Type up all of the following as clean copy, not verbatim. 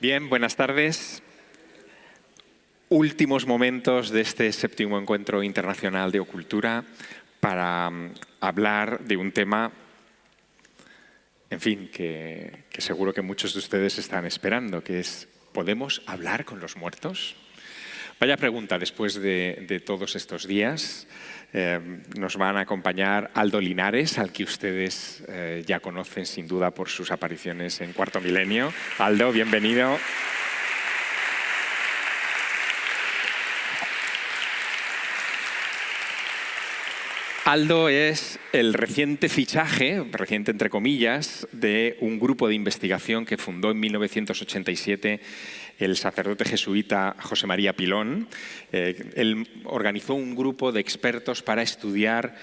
Bien, buenas tardes. Últimos momentos de este 7º Encuentro Internacional de Ocultura para hablar de un tema, en fin, que seguro que muchos de ustedes están esperando, que es ¿podemos hablar con los muertos? Vaya pregunta después de todos estos días. Nos van a acompañar Aldo Linares, al que ustedes ya conocen sin duda por sus apariciones en Cuarto Milenio. Aldo, bienvenido. Aldo es el reciente fichaje, reciente entre comillas, de un grupo de investigación que fundó en 1987 el sacerdote jesuita José María Pilón. Él organizó un grupo de expertos para estudiar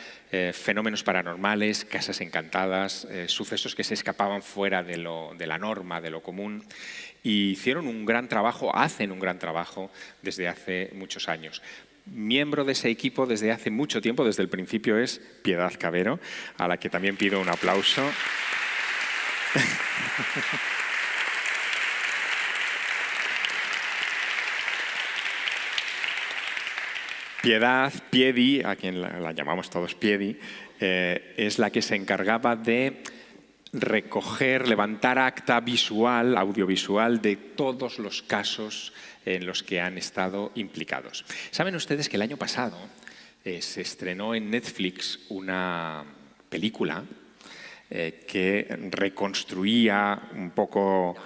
fenómenos paranormales, casas encantadas, sucesos que se escapaban fuera de la norma, de lo común. Y hicieron un gran trabajo, hacen un gran trabajo desde hace muchos años. Miembro de ese equipo desde hace mucho tiempo, desde el principio, es Piedad Cabero, a la que también pido un aplauso. Piedad, Piedi, a quien la llamamos todos Piedi, es la que se encargaba de recoger, levantar acta visual, audiovisual, de todos los casos en los que han estado implicados. Saben ustedes que el año pasado se estrenó en Netflix una película que reconstruía un poco,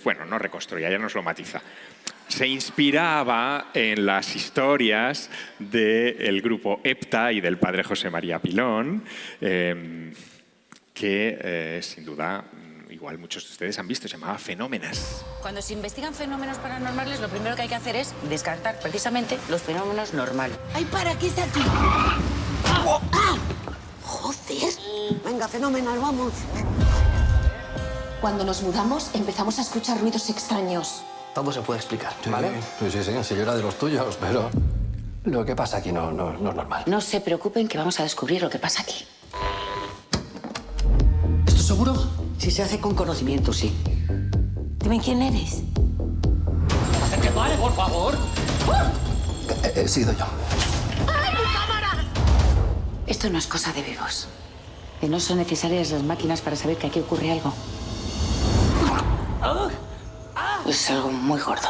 bueno, no reconstruía, ya nos lo matiza. Se inspiraba en las historias del grupo EPTA y del padre José María Pilón, que sin duda igual muchos de ustedes han visto, se llamaba Fenómenas. Cuando se investigan fenómenos paranormales, lo primero que hay que hacer es descartar precisamente los fenómenos normales. ¡Ay, para! ¿Qué está aquí? ¡Joder! Venga, Fenómenas, vamos. Cuando nos mudamos, empezamos a escuchar ruidos extraños. Todo se puede explicar, Sí, ¿vale? sí, yo era de los tuyos, pero lo que pasa aquí no es normal. No se preocupen que vamos a descubrir lo que pasa aquí. ¿Esto seguro? Si se hace con conocimiento, sí. Dime quién eres. ¡Haced que pare, por favor! He sido yo. Esto no es cosa de vivos. Que no son necesarias las máquinas para saber que aquí ocurre algo. Es algo muy gordo.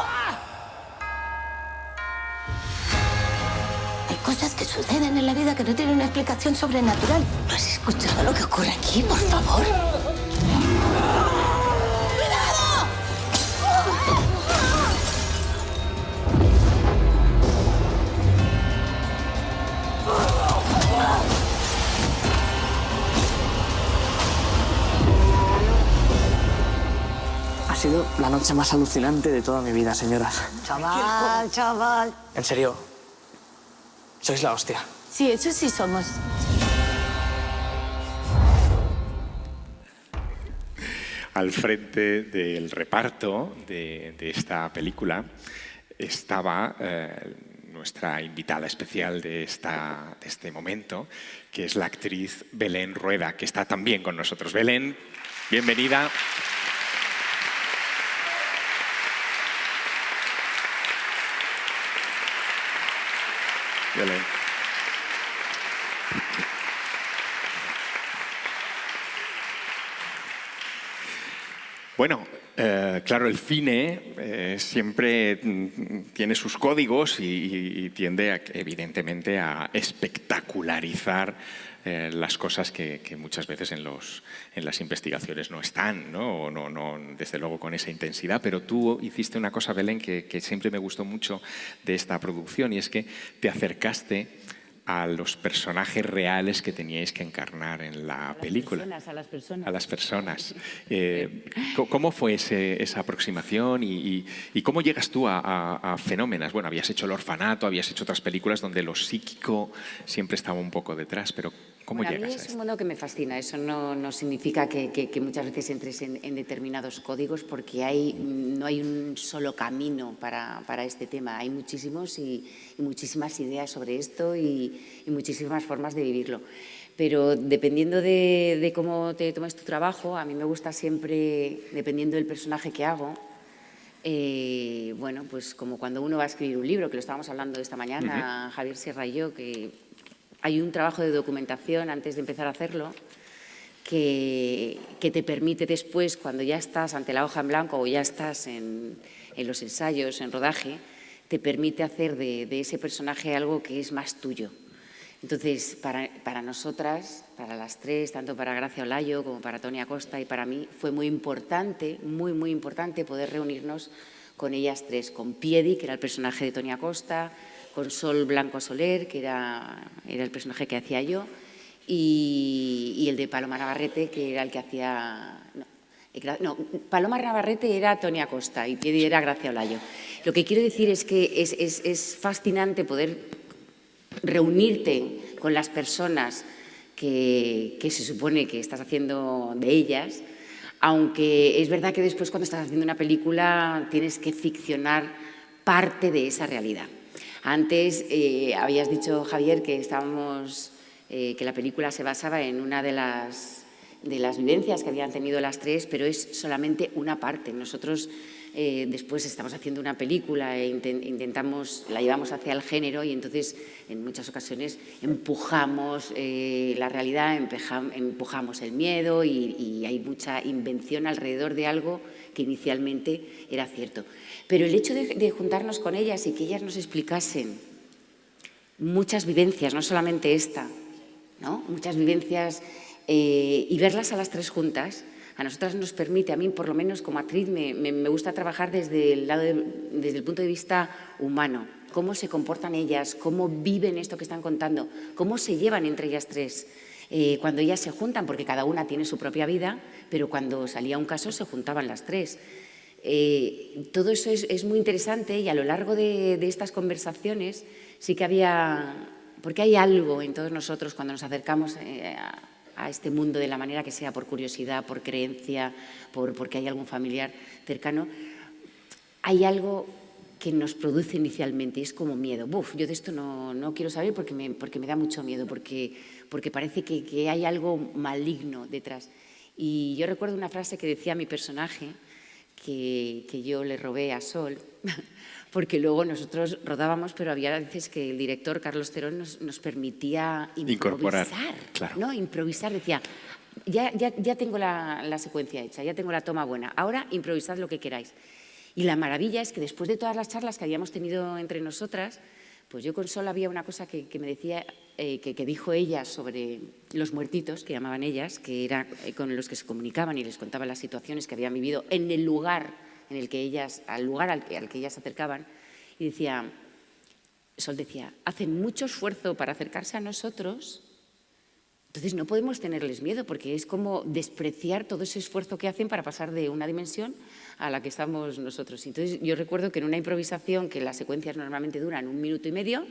Hay cosas que suceden en la vida que no tienen una explicación sobrenatural. ¿No has escuchado lo que ocurre aquí, por favor? Ha sido la noche más alucinante de toda mi vida, señoras. Chaval. En serio, sois la hostia. Sí, eso sí somos. Al frente del reparto de esta película estaba nuestra invitada especial de este momento, que es la actriz Belén Rueda, que está también con nosotros. Belén, bienvenida. Belén. Bueno, claro, el cine siempre tiene sus códigos y tiende, evidentemente, a espectacularizar las cosas que muchas veces en las investigaciones no están, ¿no? O no, desde luego, con esa intensidad. Pero tú hiciste una cosa, Belén, que siempre me gustó mucho de esta producción, y es que te acercaste a los personajes reales que teníais que encarnar en la película. A las personas. A las personas. ¿Cómo fue esa aproximación y cómo llegas tú a Fenómenas? Bueno, habías hecho El Orfanato, habías hecho otras películas donde lo psíquico siempre estaba un poco detrás, pero ¿cómo llegas a mí es esto? un mundo que me fascina. Eso no significa que muchas veces entres en determinados códigos, porque no hay un solo camino para este tema. Hay muchísimos y muchísimas ideas sobre esto y muchísimas formas de vivirlo. Pero dependiendo de cómo te tomes tu trabajo, a mí me gusta siempre, dependiendo del personaje que hago, bueno, pues como cuando uno va a escribir un libro, que lo estábamos hablando esta mañana, Javier Sierra y yo, que hay un trabajo de documentación antes de empezar a hacerlo que te permite después, cuando ya estás ante la hoja en blanco o ya estás en los ensayos, en rodaje, te permite hacer de ese personaje algo que es más tuyo. Entonces, para nosotras, para las tres, tanto para Gracia Olayo como para Toni Acosta y para mí, fue muy importante, muy importante poder reunirnos con ellas tres, con Piedi, que era el personaje de Toni Acosta, con Sol Blanco Soler, que era el personaje que hacía yo, y el de Paloma Navarrete, que era el que hacía... No, Paloma Navarrete era Toni Acosta y Piedi era Gracia Olayo. Lo que quiero decir es que es fascinante poder reunirte con las personas que se supone que estás haciendo de ellas, aunque es verdad que después cuando estás haciendo una película tienes que ficcionar parte de esa realidad. Antes habías dicho, Javier, que que la película se basaba en una de las vivencias que habían tenido las tres, pero es solamente una parte. Nosotros después estamos haciendo una película e la llevamos hacia el género y entonces en muchas ocasiones empujamos la realidad, empujamos el miedo y hay mucha invención alrededor de algo que inicialmente era cierto. Pero el hecho de juntarnos con ellas y que ellas nos explicasen muchas vivencias, no solamente esta, ¿no? Muchas vivencias y verlas a las tres juntas, a nosotras nos permite, a mí por lo menos como actriz, me gusta trabajar desde el punto de vista humano. Cómo se comportan ellas, cómo viven esto que están contando, cómo se llevan entre ellas tres. Cuando ellas se juntan, porque cada una tiene su propia vida, pero cuando salía un caso se juntaban las tres. Todo eso es muy interesante y a lo largo de estas conversaciones sí que porque hay algo en todos nosotros cuando nos acercamos a este mundo de la manera que sea, por curiosidad, por creencia, porque hay algún familiar cercano, hay algo que nos produce inicialmente y es como miedo. Yo de esto no quiero saber porque me da mucho miedo, porque parece que hay algo maligno detrás. Y yo recuerdo una frase que decía mi personaje, que yo le robé a Sol, porque luego nosotros rodábamos, pero había veces que el director, Carlos Terón, nos permitía improvisar. Claro. ¿No? Improvisar, decía, ya tengo la secuencia hecha, ya tengo la toma buena, ahora improvisad lo que queráis. Y la maravilla es que después de todas las charlas que habíamos tenido entre nosotras, pues yo con Sol había una cosa que me decía, que dijo ella sobre los muertitos, que llamaban ellas, que era con los que se comunicaban y les contaban las situaciones que habían vivido en el lugar al lugar al que ellas se acercaban, y decía, Sol decía, hacen mucho esfuerzo para acercarse a nosotros, entonces no podemos tenerles miedo porque es como despreciar todo ese esfuerzo que hacen para pasar de una dimensión a la que estamos nosotros. Entonces yo recuerdo que en una improvisación, que las secuencias normalmente duran 1 minuto y medio,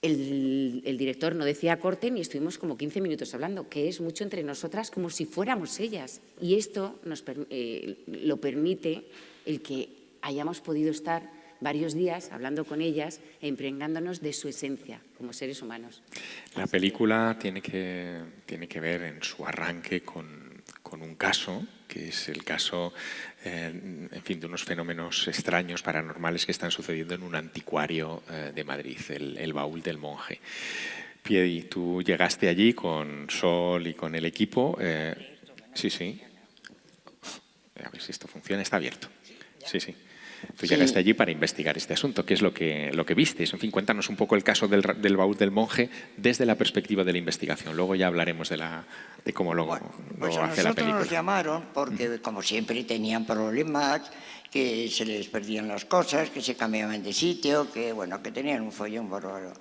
el director no decía corten y estuvimos como 15 minutos hablando, que es mucho entre nosotras como si fuéramos ellas. Y esto lo permite el que hayamos podido estar varios días hablando con ellas e impregnándonos de su esencia como seres humanos. La película tiene que ver en su arranque con un caso, que es el caso en fin, de unos fenómenos extraños, paranormales que están sucediendo en un anticuario de Madrid, el Baúl del Monje. Piedi, tú llegaste allí con Sol y con el equipo. Sí. A ver si esto funciona. Está abierto. Sí. Tú llegaste allí para investigar este asunto. ¿Qué es lo que visteis? En fin, cuéntanos un poco el caso del Baúl del Monje desde la perspectiva de la investigación. Luego ya hablaremos de cómo lo hace la película. Nosotros nos llamaron porque, como siempre, tenían problemas, que se les perdían las cosas, que se cambiaban de sitio, que tenían un follón bárbaro.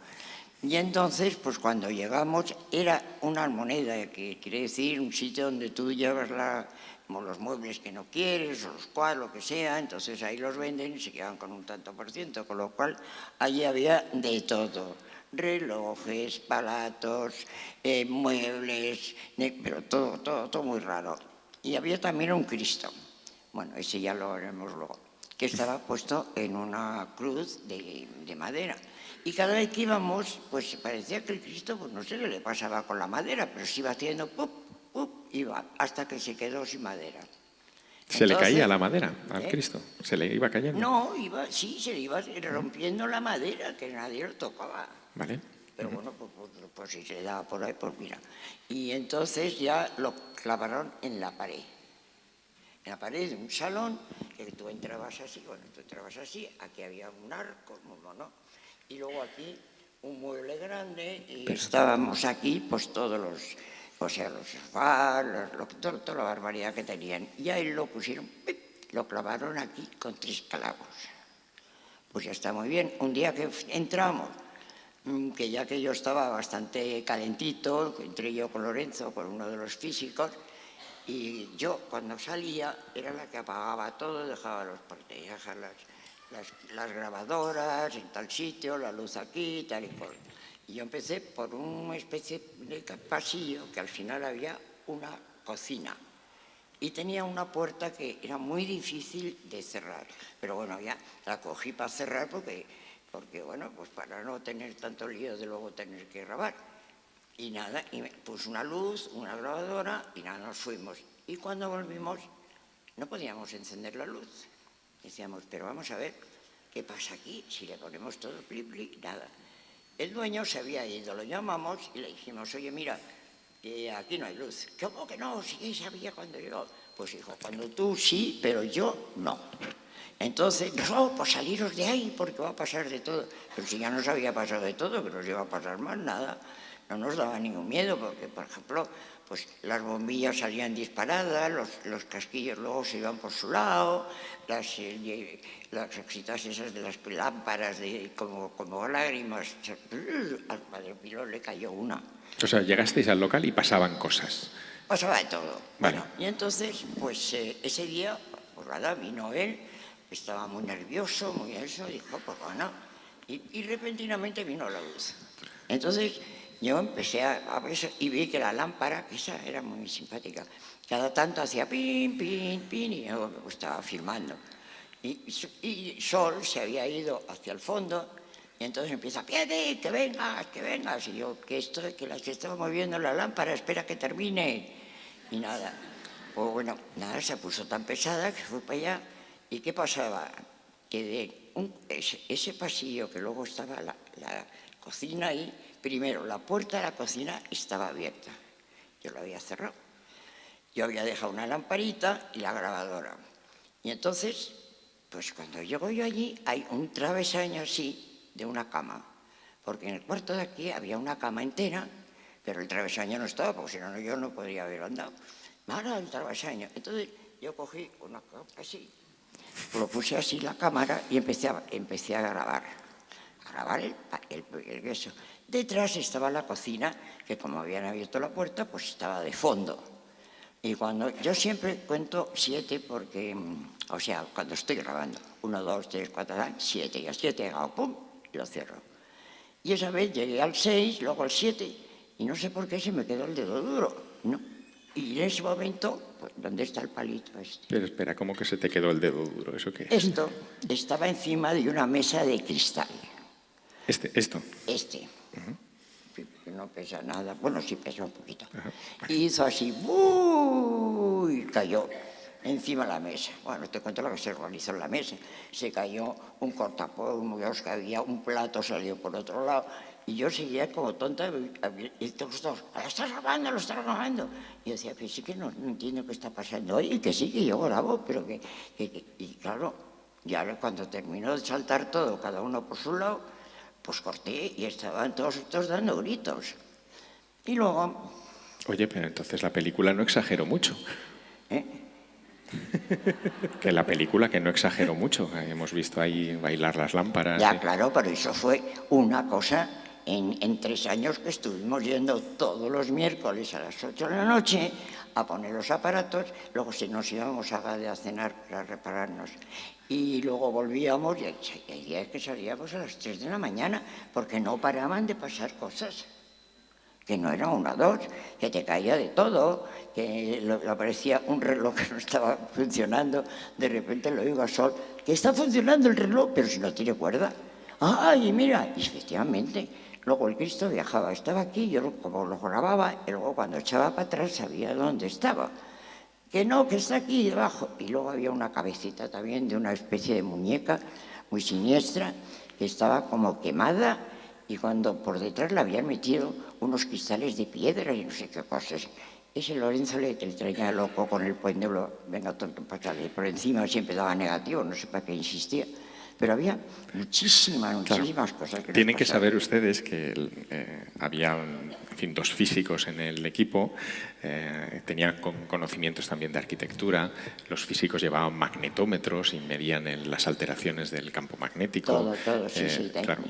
Y entonces, pues cuando llegamos, era una almoneda, que quiere decir un sitio donde tú llevas los muebles que no quieres, o los cuadros, lo que sea, entonces ahí los venden y se quedan con un tanto por ciento, con lo cual allí había de todo, relojes, palatos, muebles, pero todo muy raro. Y había también un Cristo, ese ya lo veremos luego, que estaba puesto en una cruz de madera. Y cada vez que íbamos, pues parecía que el Cristo, pues no sé qué le pasaba con la madera, pero se iba haciendo ¡pup! Iba hasta que se quedó sin madera. Se le caía Entonces, la madera al Cristo, se le iba cayendo. No, sí, se le iba rompiendo la madera, que nadie lo tocaba. Vale. Pero bueno, pues si se le daba por ahí, pues mira. Y entonces ya lo clavaron en la pared. En la pared de un salón, que tú entrabas así, aquí había un arco, ¿no? Y luego aquí un mueble grande, y estábamos aquí, pues todos los sofás, toda la barbaridad que tenían. Y ahí lo pusieron, ¡pip!, lo clavaron aquí con 3 clavos. Pues ya está muy bien. Un día que entramos, que ya que yo estaba bastante calentito, entré yo con Lorenzo, con uno de los físicos, y yo cuando salía era la que apagaba todo, dejaba los pantallas, las grabadoras en tal sitio, la luz aquí, tal y cual. Y yo empecé por una especie de pasillo que al final había una cocina. Y tenía una puerta que era muy difícil de cerrar. Pero bueno, ya la cogí para cerrar porque bueno, pues para no tener tanto lío de luego tener que grabar. Y nada, y me puse una luz, una grabadora, y nada, nos fuimos. Y cuando volvimos, no podíamos encender la luz. Decíamos, pero vamos a ver, ¿qué pasa aquí? Si le ponemos todo pli, nada. El dueño se había ido, lo llamamos y le dijimos, oye, mira, que aquí no hay luz. ¿Cómo que no? Si ya sabía cuando llegó. Pues dijo, cuando tú sí, pero yo no. Entonces, no, pues saliros de ahí porque va a pasar de todo. Pero si ya nos había pasado de todo, que nos iba a pasar más nada. No nos daba ningún miedo porque, por ejemplo, pues las bombillas salían disparadas, los casquillos luego se iban por su lado, las cositas esas de las lámparas como lágrimas. Al Padre Pío le cayó una. O sea, llegasteis al local y pasaban cosas. Pasaba de todo. Vale. Bueno, y entonces, pues ese día, pues nada, vino él, estaba muy nervioso, muy eso, dijo, pues bueno, y repentinamente vino la luz. Entonces yo empecé a ver y vi que la lámpara, que esa era muy simpática, cada tanto hacía pin, pin, pin, y yo estaba filmando. Y Sol se había ido hacia el fondo, y entonces empieza, Piedi, que vengas. Y yo, que se estaba moviendo la lámpara, espera que termine. Y nada, pues bueno, nada, se puso tan pesada que fue para allá. ¿Y qué pasaba? Que ese pasillo que luego estaba la cocina ahí, primero, la puerta de la cocina estaba abierta. Yo la había cerrado. Yo había dejado una lamparita y la grabadora. Y entonces, pues cuando llego yo allí, hay un travesaño así de una cama. Porque en el cuarto de aquí había una cama entera, pero el travesaño no estaba, porque si no, yo no podría haber andado. Ahora el travesaño. Entonces yo cogí una cama así, lo puse así la cámara y empecé a grabar. A grabar el queso. Detrás estaba la cocina, que como habían abierto la puerta, pues estaba de fondo. Y cuando yo siempre cuento 7 porque, o sea, cuando estoy grabando, 1, 2, 3, 4, 7, y al 7 hago pum, y lo cierro. Y esa vez llegué al 6, luego al 7, y no sé por qué se me quedó el dedo duro, ¿no? Y en ese momento, pues, ¿dónde está el palito este? Pero espera, ¿cómo que se te quedó el dedo duro? ¿Eso qué es? Esto estaba encima de una mesa de cristal. Esto. Que no pesa nada, bueno, sí pesa un poquito. Y hizo así, ¡buuu! Y cayó encima de la mesa. Bueno, te cuento lo que se organizó en la mesa. Se cayó un cortapolvos que había, un plato salió por otro lado, y yo seguía como tonta, y todos dos, lo estás grabando. Y yo decía, pero sí que no entiendo qué está pasando hoy, y que sí, que yo grabo, pero y claro, ya cuando terminó de saltar todo, cada uno por su lado, pues corté y estaban todos estos dando gritos. Y luego... Oye, pero entonces la película no exageró mucho. Que la película que no exageró mucho. Hemos visto ahí bailar las lámparas. Ya, claro, pero eso fue una cosa en 3 años que estuvimos yendo todos los miércoles a las 8 de la noche a poner los aparatos, luego nos íbamos a cenar para repararnos. Y luego volvíamos y hay días que salíamos a las 3 de la mañana porque no paraban de pasar cosas. Que no era 1, 2, que te caía de todo, que aparecía un reloj que no estaba funcionando, de repente lo oigo a Sol, que está funcionando el reloj, pero si no tiene cuerda. ¡Ay, mira! Y efectivamente, luego el Cristo viajaba, estaba aquí, yo como lo grababa, y luego cuando echaba para atrás sabía dónde estaba. que no, que está aquí debajo. Y luego había una cabecita también de una especie de muñeca muy siniestra que estaba como quemada y cuando por detrás le habían metido unos cristales de piedra y no sé qué cosas. Ese Lorenzo le traía loco con el péndulo, venga, tonto, pasarle por encima, siempre daba negativo, no sé para qué insistía. Pero había muchísimas cosas que Tienen que pasaban. saber ustedes que había dos físicos en el equipo, tenían conocimientos también de arquitectura, los físicos llevaban magnetómetros y medían las alteraciones del campo magnético. Todo, sí, Claro,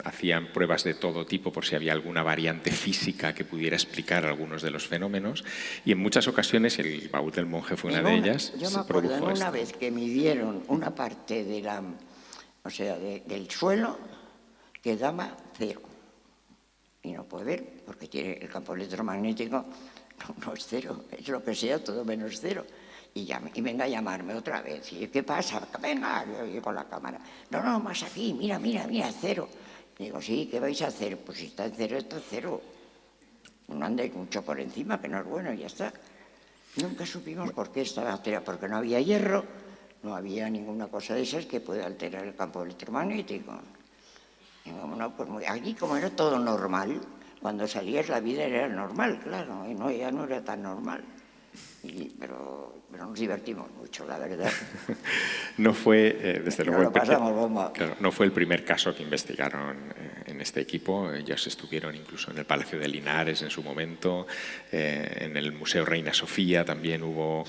hacían pruebas de todo tipo por si había alguna variante física que pudiera explicar algunos de los fenómenos y en muchas ocasiones, el baúl del monje fue una de ellas, yo me se acuerdo produjo una esto. vez que midieron una parte de del suelo que daba 0. Y no puede ver, porque tiene el campo electromagnético, no es 0, es lo que sea, todo menos 0. Y venga a llamarme otra vez. Y ¿qué pasa? Venga, yo con la cámara. No, más aquí, mira, 0. Digo, sí, ¿qué vais a hacer? Pues si está en 0, está en 0. No andéis mucho por encima, que no es bueno, y ya está. Nunca supimos por qué estaba alterado, porque no había hierro, no había ninguna cosa de esas que pueda alterar el campo electromagnético. Y bueno, pues aquí como era todo normal, cuando salías la vida era normal, claro, y ya no era tan normal. Pero nos divertimos mucho, la verdad. No fue, desde luego, lo pasamos bomba. Claro, no fue el primer caso que investigaron en este equipo. Ellos estuvieron incluso en el Palacio de Linares en su momento, en el Museo Reina Sofía también hubo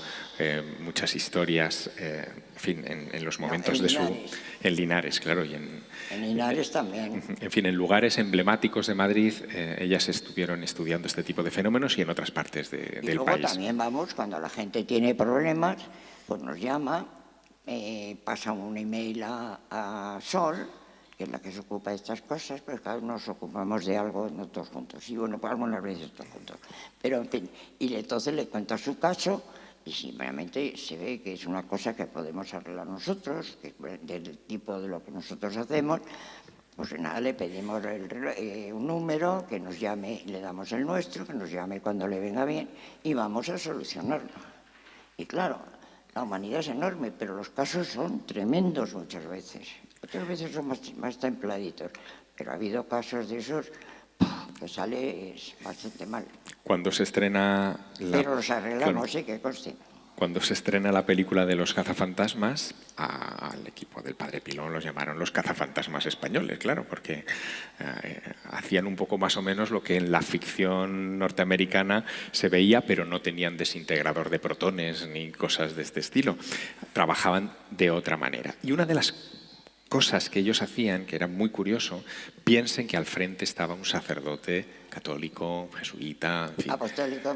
muchas historias, en fin, en los momentos de su... En Linares, claro, y en Linares también. En fin, en lugares emblemáticos de Madrid, ellas estuvieron estudiando este tipo de fenómenos y en otras partes del país. Y luego también cuando la gente tiene problemas, pues nos llama, pasa un email a Sol, que es la que se ocupa de estas cosas, pues cada uno nos ocupamos de algo, no todos juntos. Y bueno, pues algunas veces todos juntos. Pero en fin, y entonces le cuenta su caso y simplemente se ve que es una cosa que podemos arreglar nosotros, que del tipo de lo que nosotros hacemos. Pues nada, le pedimos un número, que nos llame, le damos el nuestro, que nos llame cuando le venga bien y vamos a solucionarlo. Y claro, la humanidad es enorme, pero los casos son tremendos muchas veces. Otras veces son más templaditos, pero ha habido casos de esos que sale bastante mal. Cuando se estrena... Pero los arreglamos, sí, que conste. Cuando se estrena la película de los cazafantasmas, al equipo del Padre Pilón los llamaron los cazafantasmas españoles, claro, porque hacían un poco más o menos lo que en la ficción norteamericana se veía, pero no tenían desintegrador de protones ni cosas de este estilo. Trabajaban de otra manera. Y una de las cosas que ellos hacían, que era muy curioso, piensen que al frente estaba un sacerdote católico, jesuita, en fin,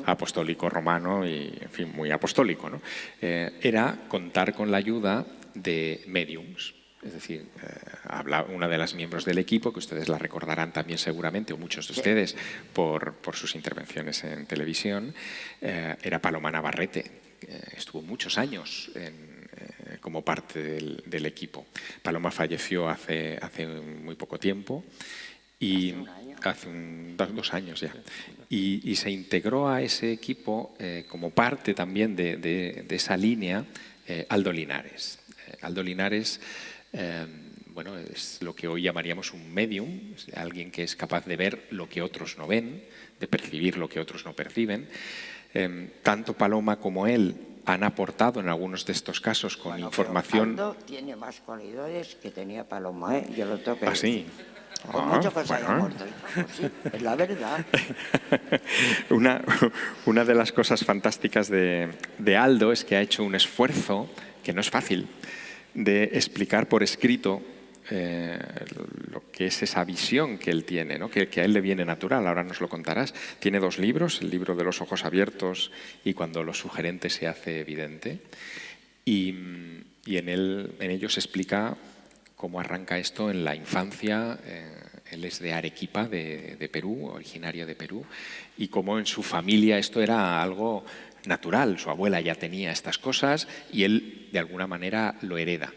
apostólico romano y, en fin, muy apostólico, ¿no? Era contar con la ayuda de médiums. Es decir, una de las miembros del equipo, que ustedes la recordarán también seguramente, o muchos de ustedes, por sus intervenciones en televisión, era Paloma Navarrete. Estuvo muchos años como parte del equipo. Paloma falleció hace muy poco tiempo. Y hace 2 años ya. Y se integró a ese equipo como parte también de esa línea Aldo Linares. Aldo Linares, bueno, es lo que hoy llamaríamos un medium, alguien que es capaz de ver lo que otros no ven, de percibir lo que otros no perciben. Tanto Paloma como él han aportado en algunos de estos casos con información... Aldo tiene más cualidades que tenía Paloma, ¿eh? Yo lo tengo que decir. ¿Ah, sí? Por mucho que se haya muerto. Pues sí, es la verdad. Una de las cosas fantásticas de Aldo es que ha hecho un esfuerzo, que no es fácil, de explicar por escrito lo que es esa visión que él tiene, ¿no? que a él le viene natural. Ahora nos lo contarás. Tiene 2 libros, el libro de los ojos abiertos y Cuando lo sugerente se hace evidente. Y en ellos explica cómo arranca esto en la infancia. Él es de Arequipa, de Perú, originario de Perú, y cómo en su familia esto era algo natural. Su abuela ya tenía estas cosas y él, de alguna manera, lo hereda.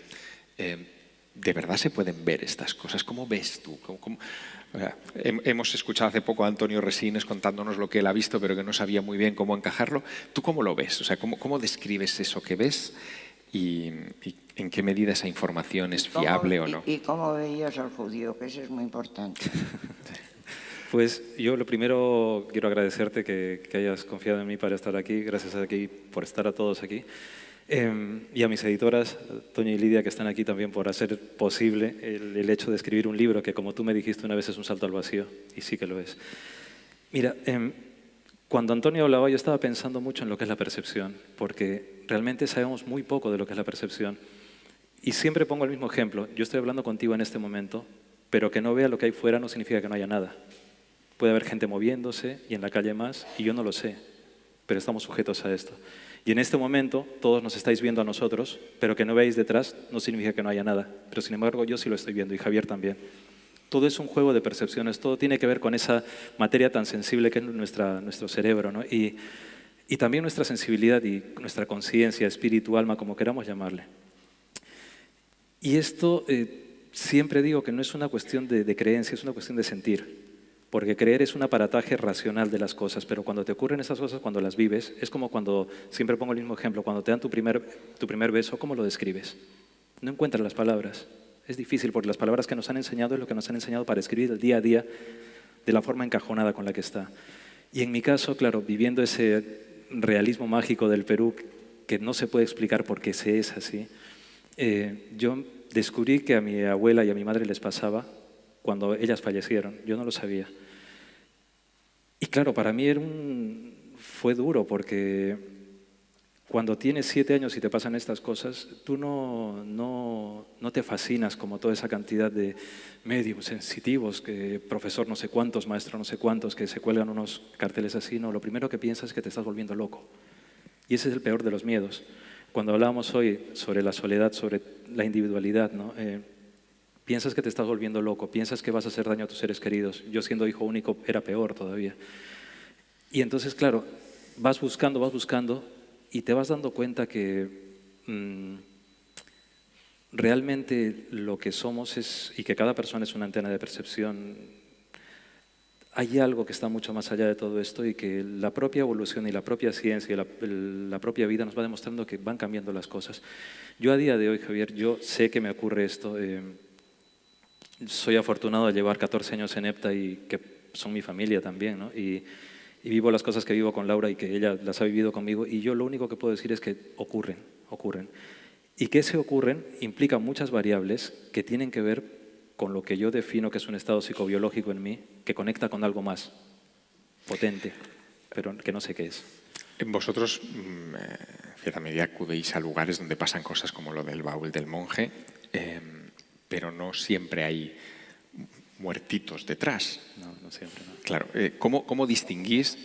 ¿de verdad se pueden ver estas cosas? ¿Cómo ves tú? O sea, hemos escuchado hace poco a Antonio Resines contándonos lo que él ha visto, pero que no sabía muy bien cómo encajarlo. ¿Tú cómo lo ves? O sea, ¿cómo describes eso que ves y en qué medida esa información es fiable o no? ¿Y cómo veías al judío? Que eso es muy importante. Pues yo lo primero quiero agradecerte que hayas confiado en mí para estar aquí. Gracias aquí por estar a todos aquí. Y a mis editoras, Toño y Lidia, que están aquí también por hacer posible el hecho de escribir un libro que, como tú me dijiste una vez, es un salto al vacío. Y sí que lo es. Mira, cuando Antonio hablaba, yo estaba pensando mucho en lo que es la percepción, porque realmente sabemos muy poco de lo que es la percepción. Y siempre pongo el mismo ejemplo. Yo estoy hablando contigo en este momento, pero que no vea lo que hay fuera no significa que no haya nada. Puede haber gente moviéndose y en la calle más, y yo no lo sé, pero estamos sujetos a esto. Y en este momento todos nos estáis viendo a nosotros, pero que no veáis detrás no significa que no haya nada. Pero sin embargo yo sí lo estoy viendo y Javier también. Todo es un juego de percepciones, todo tiene que ver con esa materia tan sensible que es nuestro cerebro, ¿no? Y también nuestra sensibilidad y nuestra conciencia, espíritu, alma, como queramos llamarle. Y esto siempre digo que no es una cuestión de creencia, es una cuestión de sentir. Porque creer es un aparataje racional de las cosas, pero cuando te ocurren esas cosas, cuando las vives, es como cuando, siempre pongo el mismo ejemplo, cuando te dan tu primer beso, ¿cómo lo describes? No encuentras las palabras. Es difícil porque las palabras que nos han enseñado es lo que nos han enseñado para escribir el día a día de la forma encajonada con la que está. Y en mi caso, claro, viviendo ese realismo mágico del Perú, que no se puede explicar por qué se es así, yo descubrí que a mi abuela y a mi madre les pasaba cuando ellas fallecieron. Yo no lo sabía. Y claro, para mí fue duro porque cuando tienes 7 años y te pasan estas cosas, tú no te fascinas como toda esa cantidad de medios sensitivos, que profesor no sé cuántos, maestro no sé cuántos, que se cuelgan unos carteles así. No, lo primero que piensas es que te estás volviendo loco. Y ese es el peor de los miedos. Cuando hablábamos hoy sobre la soledad, sobre la individualidad, ¿no? Piensas que te estás volviendo loco, piensas que vas a hacer daño a tus seres queridos. Yo siendo hijo único era peor todavía. Y entonces, claro, vas buscando y te vas dando cuenta que realmente lo que somos y que cada persona es una antena de percepción. Hay algo que está mucho más allá de todo esto y que la propia evolución y la propia ciencia y la propia vida nos va demostrando que van cambiando las cosas. Yo a día de hoy, Javier, yo sé que me ocurre esto. Soy afortunado de llevar 14 años en EPTA y que son mi familia también, ¿no? Y vivo las cosas que vivo con Laura y que ella las ha vivido conmigo, y yo lo único que puedo decir es que ocurren. Y que se ocurren implica muchas variables que tienen que ver con lo que yo defino que es un estado psicobiológico en mí, que conecta con algo más potente, pero que no sé qué es. Vosotros, en cierta medida, acudéis a lugares donde pasan cosas como lo del baúl del monje, pero no siempre hay muertitos detrás. No siempre, no. Claro, ¿cómo distinguís?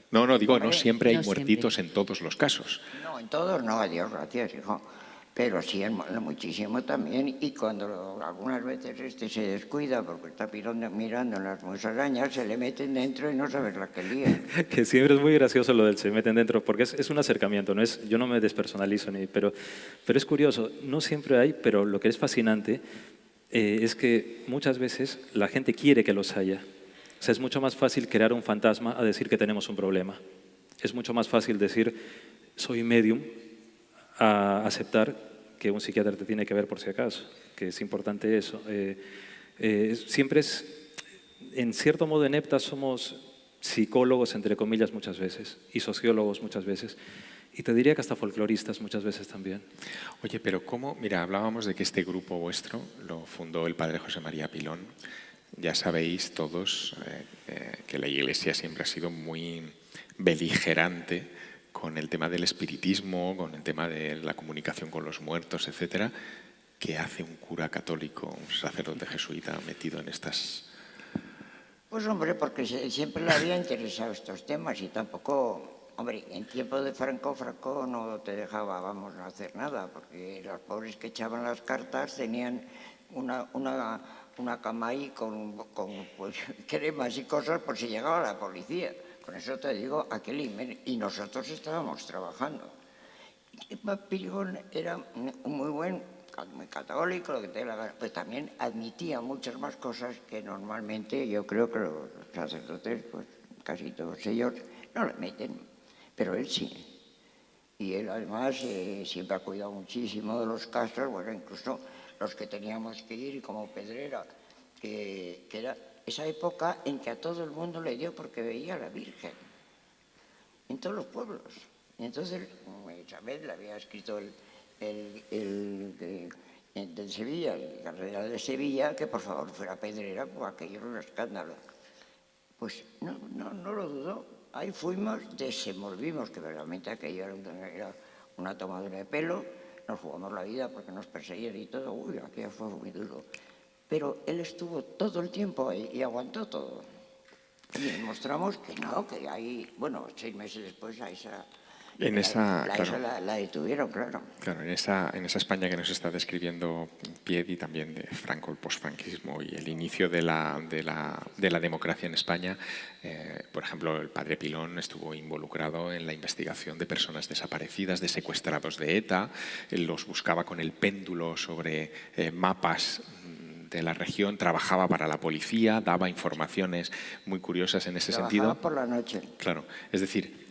No, digo, no siempre hay muertitos en todos los casos. No, en todos no, a Dios gracias, hijo. Pero sí, en muchísimo también. Y cuando algunas veces se descuida porque está mirando en las musarañas, se le meten dentro y no sabes la que lía. Que siempre es muy gracioso lo del se meten dentro, porque es un acercamiento, yo no me despersonalizo, pero es curioso, no siempre hay, pero lo que es fascinante es que muchas veces la gente quiere que los haya. O sea, es mucho más fácil crear un fantasma a decir que tenemos un problema. Es mucho más fácil decir, soy medium, a aceptar que un psiquiatra te tiene que ver por si acaso, que es importante eso. Siempre en cierto modo en EPTA somos psicólogos, entre comillas, muchas veces, y sociólogos muchas veces, y te diría que hasta folcloristas muchas veces también. Oye, pero mira, hablábamos de que este grupo vuestro lo fundó el padre José María Pilón. Ya sabéis todos que la Iglesia siempre ha sido muy beligerante con el tema del espiritismo, con el tema de la comunicación con los muertos, etcétera. ¿Qué hace un cura católico, un sacerdote jesuita metido en estas? Pues hombre, porque siempre le había interesado estos temas y tampoco, hombre, en tiempo de Franco no te dejaba, vamos, no hacer nada, porque los pobres que echaban las cartas tenían una cama ahí con pues, cremas y cosas por si llegaba la policía. Con eso te digo, y nosotros estábamos trabajando. Pilón era un muy buen muy católico, lo que te dé la gana, pues también admitía muchas más cosas que normalmente yo creo que los sacerdotes, pues casi todos ellos, no le meten, pero él sí. Y él además siempre ha cuidado muchísimo de los castros, bueno, incluso los que teníamos que ir, como Pedrera, que era esa época en que a todo el mundo le dio porque veía a la Virgen, en todos los pueblos. Y entonces Isabel le había escrito de Sevilla, el cardenal de Sevilla, que por favor fuera Pedrera, pues aquello era un escándalo. Pues no lo dudó. Ahí fuimos, desenvolvimos, que realmente aquello era una tomadura de pelo, nos jugamos la vida porque nos perseguían y todo, uy, aquello fue muy duro. Pero él estuvo todo el tiempo ahí y aguantó todo. Y demostramos que no, que ahí, bueno, 6 meses después a esa... La detuvieron, claro. Claro, en esa España que nos está describiendo Piedi, también de Franco, el posfranquismo y el inicio de la democracia en España, por ejemplo, el padre Pilón estuvo involucrado en la investigación de personas desaparecidas, de secuestrados de ETA, él los buscaba con el péndulo sobre mapas de la región, trabajaba para la policía, daba informaciones muy curiosas en ese sentido. Trabajaba por la noche. Claro, es decir...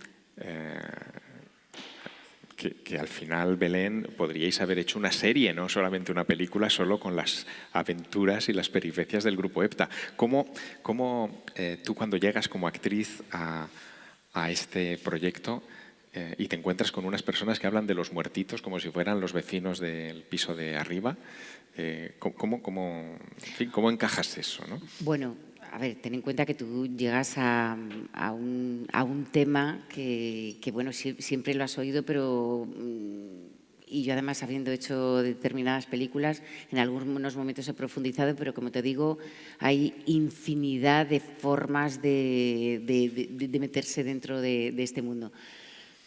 Que al final, Belén, podríais haber hecho una serie, no solamente una película, solo con las aventuras y las peripecias del grupo EPTA. ¿Cómo tú, cuando llegas como actriz a este proyecto y te encuentras con unas personas que hablan de los muertitos como si fueran los vecinos del piso de arriba, ¿cómo encajas eso, ¿no? Bueno, a ver, ten en cuenta que tú llegas a un tema que bueno, siempre lo has oído, pero y yo además habiendo hecho determinadas películas, en algunos momentos he profundizado, pero como te digo, hay infinidad de formas de meterse dentro de este mundo.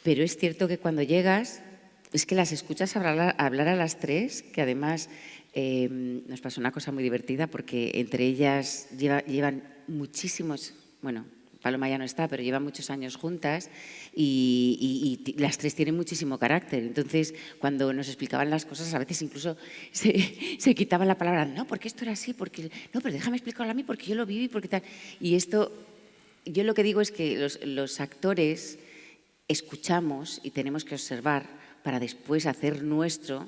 Pero es cierto que cuando llegas, es que las escuchas hablar a las tres, que además... nos pasó una cosa muy divertida porque entre ellas llevan muchísimos, bueno, Paloma ya no está, pero llevan muchos años juntas y las tres tienen muchísimo carácter. Entonces, cuando nos explicaban las cosas, a veces incluso se quitaban la palabra, no, porque esto era así, porque no, pero déjame explicarlo a mí porque yo lo viví, porque tal. Y esto, yo lo que digo es que los actores escuchamos y tenemos que observar para después hacer nuestro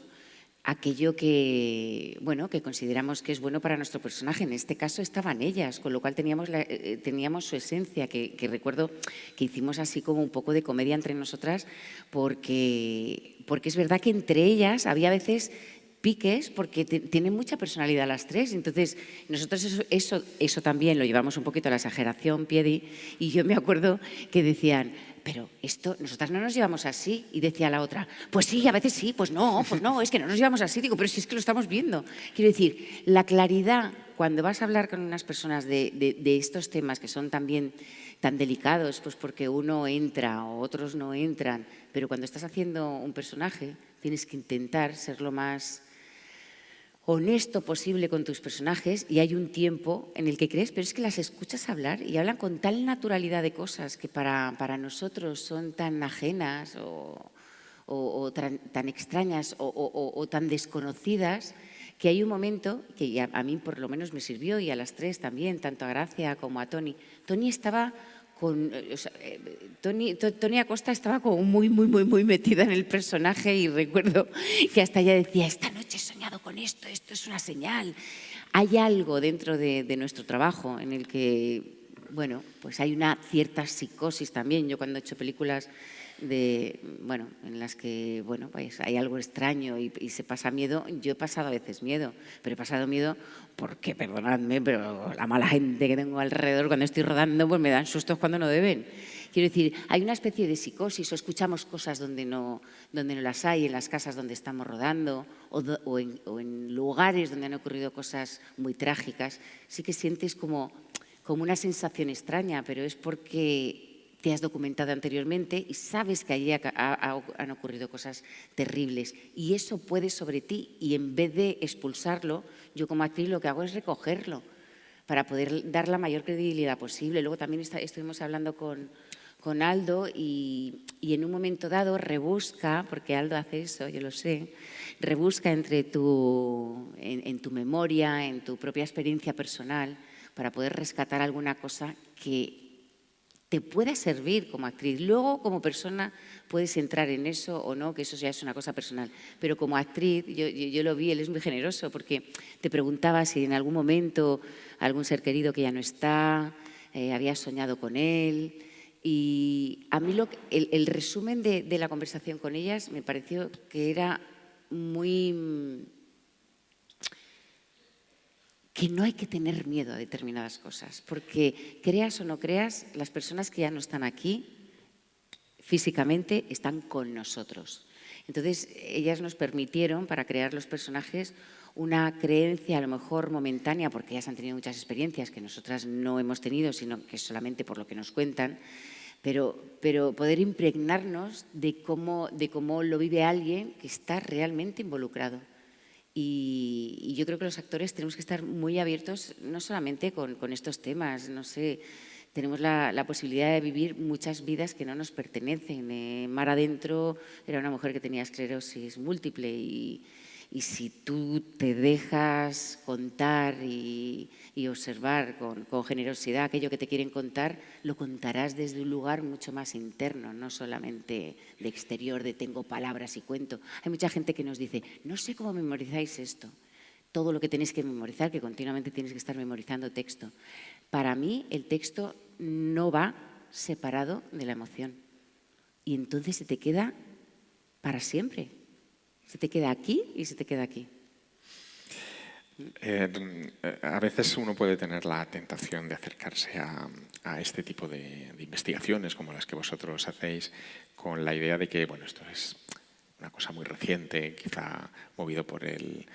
aquello que, bueno, que consideramos que es bueno para nuestro personaje. En este caso estaban ellas, con lo cual teníamos su esencia, que recuerdo que hicimos así como un poco de comedia entre nosotras, porque es verdad que entre ellas había veces piques, porque tienen mucha personalidad las tres. Entonces, nosotros eso también lo llevamos un poquito a la exageración, Piedi, y yo me acuerdo que decían... pero nosotras no nos llevamos así. Y decía la otra, pues sí, a veces sí, pues no, es que no nos llevamos así. Digo, pero si es que lo estamos viendo. Quiero decir, la claridad, cuando vas a hablar con unas personas de estos temas que son también tan delicados, pues porque uno entra o otros no entran, pero cuando estás haciendo un personaje tienes que intentar ser lo más honesto posible con tus personajes, y hay un tiempo en el que crees, pero es que las escuchas hablar y hablan con tal naturalidad de cosas que para nosotros son tan ajenas o tan extrañas o tan desconocidas, que hay un momento que a mí por lo menos me sirvió, y a las tres también, tanto a Gracia como a Toni. Toni estaba... Toni Acosta estaba como muy metida en el personaje, y recuerdo que hasta ella decía, esta noche he soñado con esto es una señal. Hay algo dentro de nuestro trabajo en el que, bueno, pues hay una cierta psicosis también. Yo cuando he hecho películas en las que, bueno, pues hay algo extraño y se pasa miedo, yo he pasado a veces miedo, pero he pasado miedo porque, perdonadme, pero la mala gente que tengo alrededor cuando estoy rodando, pues me dan sustos cuando no deben. Quiero decir, hay una especie de psicosis, o escuchamos cosas donde no las hay, en las casas donde estamos rodando, o en lugares donde han ocurrido cosas muy trágicas. Sí que sientes como una sensación extraña, pero es porque te has documentado anteriormente y sabes que allí han ocurrido cosas terribles, y eso puede sobre ti, y en vez de expulsarlo, yo como actriz lo que hago es recogerlo para poder dar la mayor credibilidad posible. Luego también estuvimos hablando con Aldo y en un momento dado rebusca, porque Aldo hace eso, yo lo sé, rebusca en tu memoria, en tu propia experiencia personal, para poder rescatar alguna cosa que te pueda servir como actriz. Luego, como persona, puedes entrar en eso o no, que eso ya es una cosa personal. Pero como actriz, yo lo vi, él es muy generoso, porque te preguntaba si en algún momento algún ser querido que ya no está, habías soñado con él. Y a mí el resumen de la conversación con ellas me pareció que era que no hay que tener miedo a determinadas cosas, porque creas o no creas, las personas que ya no están aquí físicamente están con nosotros. Entonces, ellas nos permitieron, para crear los personajes, una creencia a lo mejor momentánea, porque ellas han tenido muchas experiencias que nosotras no hemos tenido, sino que solamente por lo que nos cuentan, pero poder impregnarnos de cómo lo vive alguien que está realmente involucrado. Y yo creo que los actores tenemos que estar muy abiertos, no solamente con estos temas, no sé, tenemos la posibilidad de vivir muchas vidas que no nos pertenecen. Mar Adentro era una mujer que tenía esclerosis múltiple y si tú te dejas contar y observar con generosidad aquello que te quieren contar, lo contarás desde un lugar mucho más interno, no solamente de exterior, de tengo palabras y cuento. Hay mucha gente que nos dice, no sé cómo memorizáis esto, todo lo que tenéis que memorizar, que continuamente tienes que estar memorizando texto. Para mí el texto no va separado de la emoción y entonces se te queda para siempre. Se te queda aquí y se te queda aquí. A veces uno puede tener la tentación de acercarse a este tipo de investigaciones como las que vosotros hacéis con la idea de que, bueno, esto es una cosa muy reciente, quizá movido por el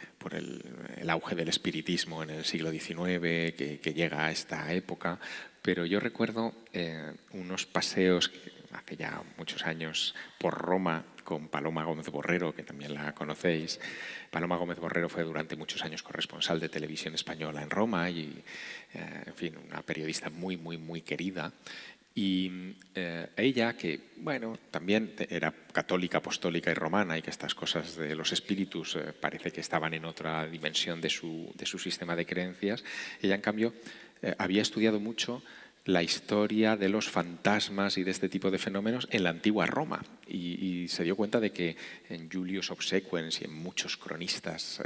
auge del espiritismo en el siglo XIX, que llega a esta época. Pero yo recuerdo unos paseos hace ya muchos años por Roma con Paloma Gómez Borrero, que también la conocéis. Paloma Gómez Borrero fue durante muchos años corresponsal de Televisión Española en Roma y, en fin, una periodista muy, muy, muy querida. Y ella, que bueno, también era católica, apostólica y romana, y que estas cosas de los espíritus parece que estaban en otra dimensión de su sistema de creencias, ella en cambio había estudiado mucho la historia de los fantasmas y de este tipo de fenómenos en la antigua Roma y se dio cuenta de que en Julius Obsequens y en muchos cronistas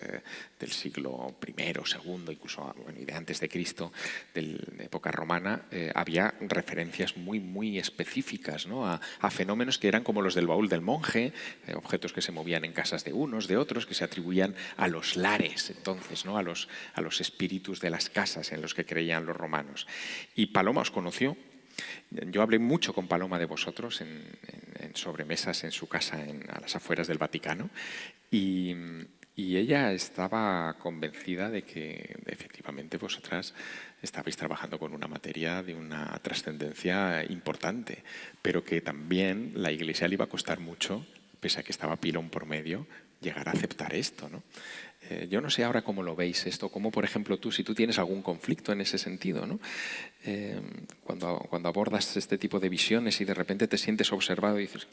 del siglo I, II, incluso bueno, y de antes de Cristo, de época romana, había referencias muy, muy específicas, ¿no? a fenómenos que eran como los del baúl del monje, objetos que se movían en casas de unos, de otros, que se atribuían a los lares, entonces, ¿no? a los espíritus de las casas en los que creían los romanos. Y Paloma os conoció. Yo hablé mucho con Paloma de vosotros en sobremesas en su casa a las afueras del Vaticano y ella estaba convencida de que efectivamente vosotras estabais trabajando con una materia de una trascendencia importante, pero que también la Iglesia le iba a costar mucho, pese a que estaba Pilón por medio, llegar a aceptar esto, ¿no? Yo no sé ahora cómo lo veis esto, cómo, por ejemplo, si tú tienes algún conflicto en ese sentido, ¿no? Cuando abordas este tipo de visiones y de repente te sientes observado y dices,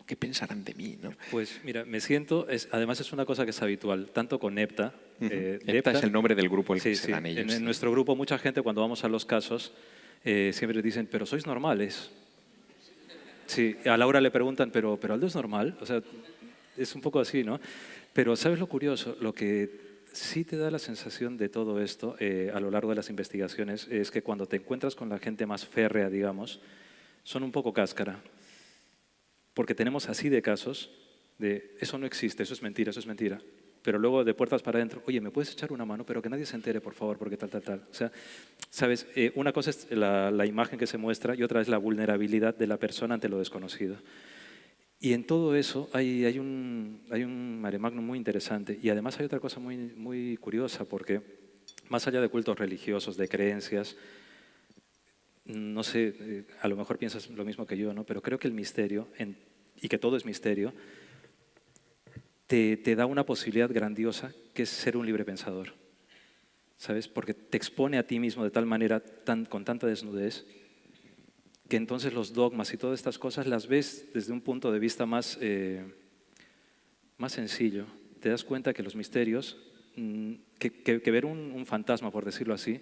¿qué pensarán de mí, ¿no? Pues mira, me siento, además es una cosa que es habitual, tanto con EPTA. EPTA es el nombre del grupo al que se dan ellos. En nuestro grupo mucha gente cuando vamos a los casos siempre dicen, pero sois normales. Sí, a Laura le preguntan, pero Aldo es normal, o sea, es un poco así, ¿no? Pero ¿sabes lo curioso? Lo que sí te da la sensación de todo esto a lo largo de las investigaciones es que cuando te encuentras con la gente más férrea, digamos, son un poco cáscara. Porque tenemos así de casos de eso no existe, eso es mentira, eso es mentira. Pero luego de puertas para adentro, oye, ¿me puedes echar una mano? Pero que nadie se entere, por favor, porque tal. O sea, ¿sabes? Una cosa es la imagen que se muestra y otra es la vulnerabilidad de la persona ante lo desconocido. Y en todo eso hay un mare magnum muy interesante. Y además hay otra cosa muy, muy curiosa, porque más allá de cultos religiosos, de creencias, no sé, a lo mejor piensas lo mismo que yo, ¿no? Pero creo que el misterio, y que todo es misterio, te da una posibilidad grandiosa que es ser un libre pensador, ¿sabes? Porque te expone a ti mismo de tal manera, con tanta desnudez, que entonces los dogmas y todas estas cosas las ves desde un punto de vista más sencillo. Te das cuenta que los misterios, que ver un fantasma, por decirlo así,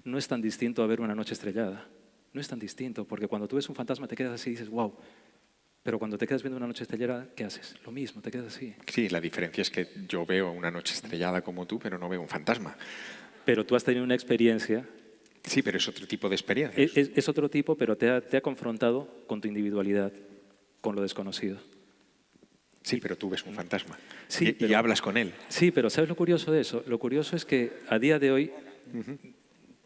no es tan distinto a ver una noche estrellada. No es tan distinto, porque cuando tú ves un fantasma te quedas así y dices, wow. Pero cuando te quedas viendo una noche estrellada, ¿qué haces? Lo mismo, te quedas así. Sí, la diferencia es que yo veo una noche estrellada como tú, pero no veo un fantasma. Pero tú has tenido una experiencia. Sí, pero es otro tipo de experiencia. Es otro tipo, pero te ha confrontado con tu individualidad, con lo desconocido. Sí, pero tú ves un fantasma Sí, y hablas con él. Sí, pero ¿sabes lo curioso de eso? Lo curioso es que a día de hoy,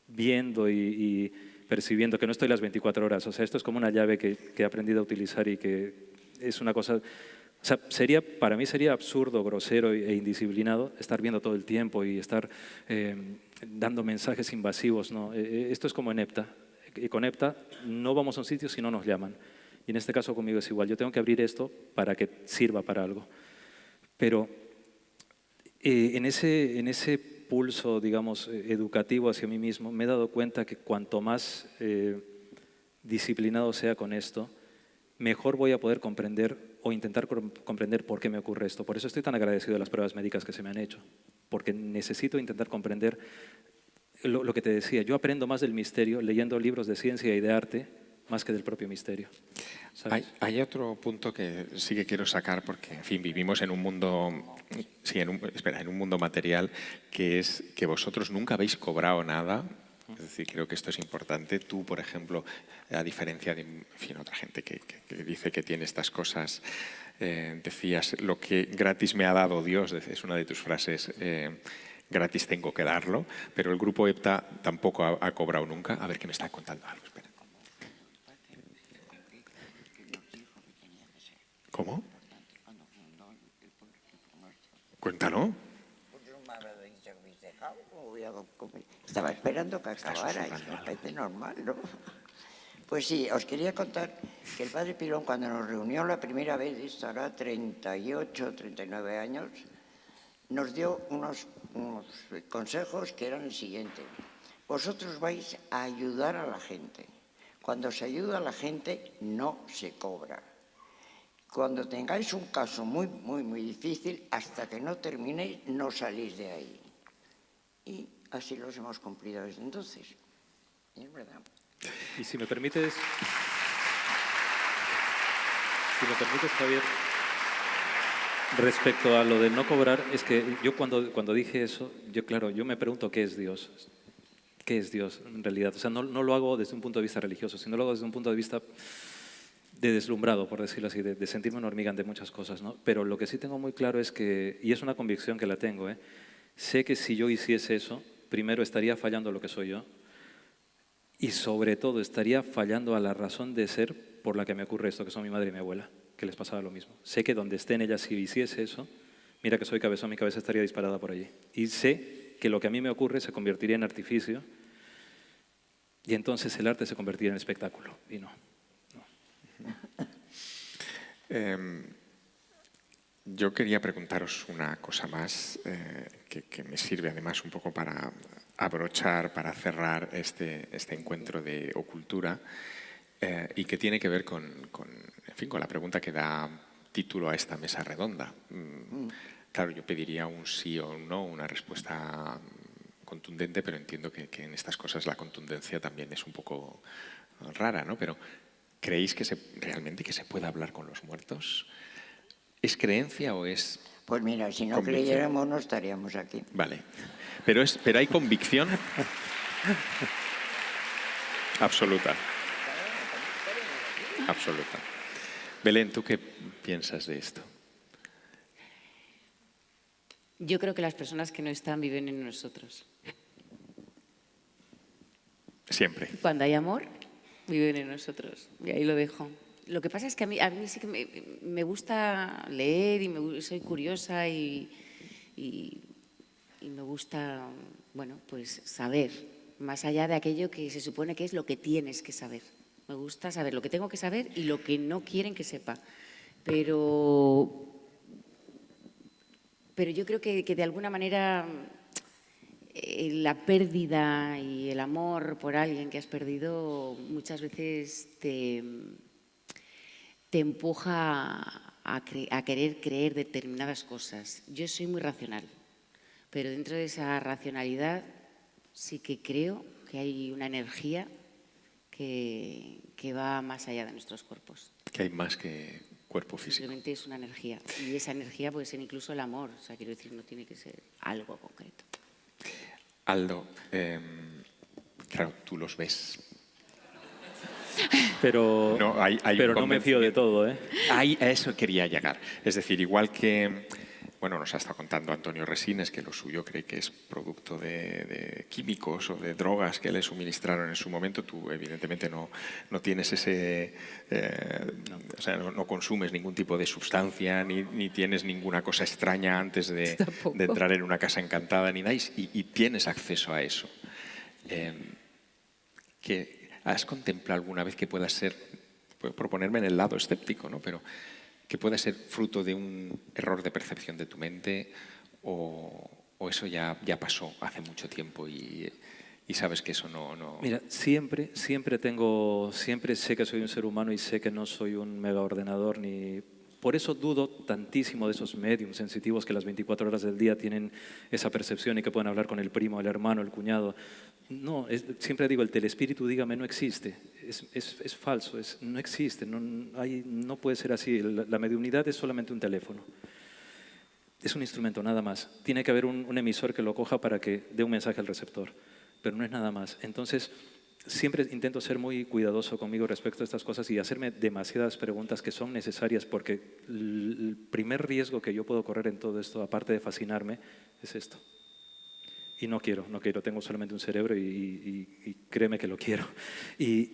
viendo y percibiendo que no estoy las 24 horas, o sea, esto es como una llave que he aprendido a utilizar y que es una cosa... O sea, para mí sería absurdo, grosero e indisciplinado estar viendo todo el tiempo y estar dando mensajes invasivos, ¿no? Esto es como en EPTA. Y con EPTA no vamos a un sitio si no nos llaman. Y en este caso conmigo es igual. Yo tengo que abrir esto para que sirva para algo. Pero en ese pulso, digamos, educativo hacia mí mismo, me he dado cuenta que cuanto más disciplinado sea con esto, mejor voy a poder comprender o intentar comprender por qué me ocurre esto. Por eso estoy tan agradecido de las pruebas médicas que se me han hecho, porque necesito intentar comprender lo que te decía. Yo aprendo más del misterio leyendo libros de ciencia y de arte más que del propio misterio. Hay otro punto que sí que quiero sacar porque, en fin, vivimos en un mundo, en un mundo material que es que vosotros nunca habéis cobrado nada. Es decir, creo que esto es importante. Tú, por ejemplo, a diferencia de, en fin, otra gente que dice que tiene estas cosas, decías, lo que gratis me ha dado Dios, es una de tus frases, gratis tengo que darlo, pero el grupo EPTA tampoco ha cobrado nunca. A ver, ¿qué me está contando algo? Espera. ¿Cómo? Cuéntalo. Estaba esperando que acabara y me parece normal, ¿no? Pues sí, os quería contar que el padre Pilón, cuando nos reunió la primera vez, esto hará 38, 39 años, nos dio unos consejos que eran el siguiente. Vosotros vais a ayudar a la gente. Cuando se ayuda a la gente, no se cobra. Cuando tengáis un caso muy, muy, muy difícil, hasta que no terminéis, no salís de ahí. Y así los hemos cumplido desde entonces. Y es verdad. Y si me permites, Javier, respecto a lo de no cobrar, es que yo cuando dije eso, yo me pregunto qué es Dios. ¿Qué es Dios en realidad? O sea, no lo hago desde un punto de vista religioso, sino lo hago desde un punto de vista de deslumbrado, por decirlo así, de sentirme un hormigón de muchas cosas, ¿no? Pero lo que sí tengo muy claro es que, y es una convicción que la tengo, sé que si yo hiciese eso, primero estaría fallando lo que soy yo y sobre todo estaría fallando a la razón de ser por la que me ocurre esto, que son mi madre y mi abuela, que les pasaba lo mismo. Sé que donde estén ellas, si hiciese eso, mira que soy cabezón, mi cabeza estaría disparada por allí. Y sé que lo que a mí me ocurre se convertiría en artificio y entonces el arte se convertiría en espectáculo. Y no. Yo quería preguntaros una cosa más que me sirve además un poco para abrochar, para cerrar este encuentro de ocultura y que tiene que ver con la pregunta que da título a esta mesa redonda. Claro, yo pediría un sí o un no, una respuesta contundente, pero entiendo que en estas cosas la contundencia también es un poco rara, ¿no? Pero ¿creéis que realmente que se puede hablar con los muertos? ¿Es creencia o es Pues mira, si no convicción? creyéramos no estaríamos aquí. Vale. Pero hay convicción absoluta. Absoluta. Belén, ¿tú qué piensas de esto? Yo creo que las personas que no están viven en nosotros. Siempre. Cuando hay amor, viven en nosotros. Y ahí lo dejo. Lo que pasa es que a mí sí que me gusta leer y soy curiosa y me gusta, bueno, pues saber, más allá de aquello que se supone que es lo que tienes que saber. Me gusta saber lo que tengo que saber y lo que no quieren que sepa. Pero yo creo que de alguna manera la pérdida y el amor por alguien que has perdido muchas veces te empuja a querer creer determinadas cosas. Yo soy muy racional, pero dentro de esa racionalidad sí que creo que hay una energía que va más allá de nuestros cuerpos. Que hay más que cuerpo físico. Simplemente es una energía. Y esa energía puede ser incluso el amor. O sea, quiero decir, no tiene que ser algo concreto. Aldo, claro, tú los ves. Pero No, hay pero un no me fío de todo, ¿eh? Ahí, a eso quería llegar. Es decir, igual que, bueno, nos ha estado contando Antonio Resines que lo suyo cree que es producto de químicos o de drogas que le suministraron en su momento, tú evidentemente no tienes ese, o sea, no consumes ningún tipo de sustancia ni tienes ninguna cosa extraña antes de entrar en una casa encantada ni nada y tienes acceso a eso. ¿Has contemplado alguna vez que pueda ser, puedo proponerme en el lado escéptico, ¿no? Pero que pueda ser fruto de un error de percepción de tu mente o eso ya pasó hace mucho tiempo y sabes que eso no... Mira, siempre sé que soy un ser humano y sé que no soy un mega ordenador ni... Por eso dudo tantísimo de esos mediums sensitivos que las 24 horas del día tienen esa percepción y que pueden hablar con el primo, el hermano, el cuñado. No, siempre digo, el telespíritu, dígame, no existe. Es falso, no existe, no puede ser así. La mediunidad es solamente un teléfono. Es un instrumento, nada más. Tiene que haber un emisor que lo coja para que dé un mensaje al receptor, pero no es nada más. Entonces, siempre intento ser muy cuidadoso conmigo respecto a estas cosas y hacerme demasiadas preguntas que son necesarias porque el primer riesgo que yo puedo correr en todo esto, aparte de fascinarme, es esto. Y no quiero, tengo solamente un cerebro y créeme que lo quiero. Y